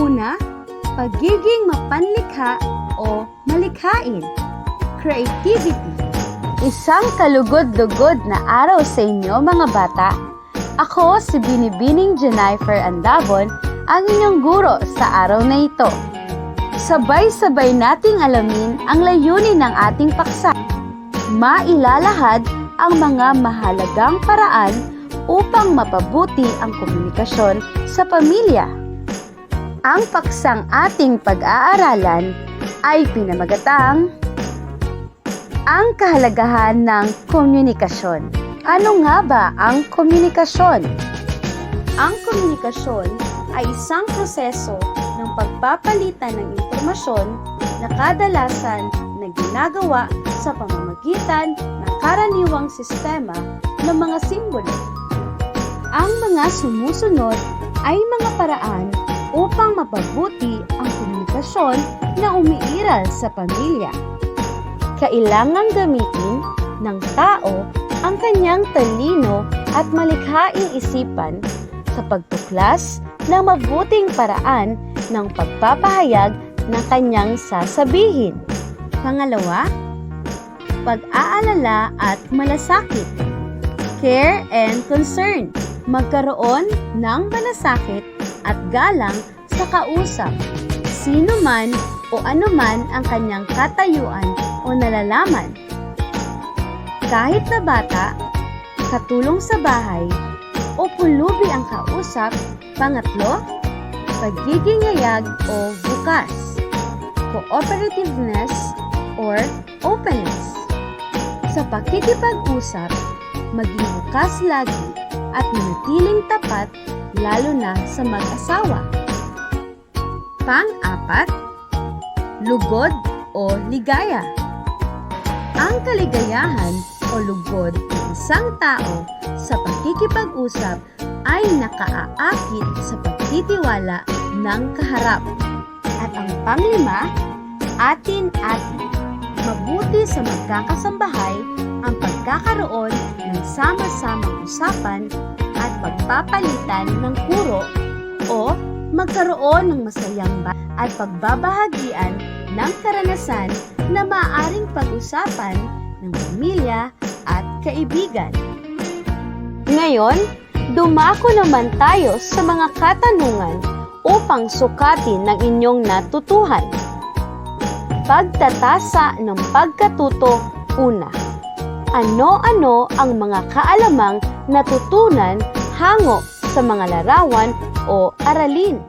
Una, pagiging mapanlikha o malikhain. Creativity. Isang kalugod-lugod na araw sa inyo mga bata. Ako si Binibining Jennifer Andavon, ang inyong guro sa araw na ito. Sabay-sabay nating alamin ang layunin ng ating paksa. Mailalahad ang mga mahalagang paraan upang mapabuti ang komunikasyon sa pamilya. Ang paksang ating pag-aaralan ay pinamagatang ang kahalagahan ng komunikasyon. Ano nga ba ang komunikasyon? Ang komunikasyon ay isang proseso ng pagpapalitan ng impormasyon na kadalasan na ginagawa sa pamamagitan ng karaniwang sistema ng mga simbolo. Ang mga sumusunod ay mga paraan upang mapabuti ang komunikasyon na umiiral sa pamilya. Kailangang gamitin ng tao ang kanyang talino at malikhaing isipan sa pagtuklas ng mabuting paraan ng pagpapahayag ng kanyang sasabihin. Pangalawa, pag-aalala at malasakit. Care and concern. Magkaroon ng malasakit at galang sa kausap, sino man o anuman ang kanyang katayuan o nalalaman. Kahit na bata, katulong sa bahay, o pulubi ang kausap. Pangatlo, pagiging yayag o bukas. Cooperativeness or openness. Sa pakikipag-usap, maging bukas lagi at manatiling tapat lalo na sa mag-asawa. Pang-apat, lugod o ligaya. Ang kaligayahan o lugod ng isang tao sa pakikipag-usap ay nakaaakit sa pagtitiwala ng kaharap. At ang panglima, atin-atin. Mabuti sa magkakasambahay ang pagkakaroon ng sama-samang usapan at pagpapalitan ng kuro o magkaroon ng masayang at pagbabahagian ng karanasan na maaaring pag-usapan ng pamilya at kaibigan. Ngayon, dumako naman tayo sa mga katanungan upang sukatin ng inyong natutuhan. Pagtatasa ng pagkatuto. Una, ano-ano ang mga kaalamang natutunan hango sa mga larawan o aralin?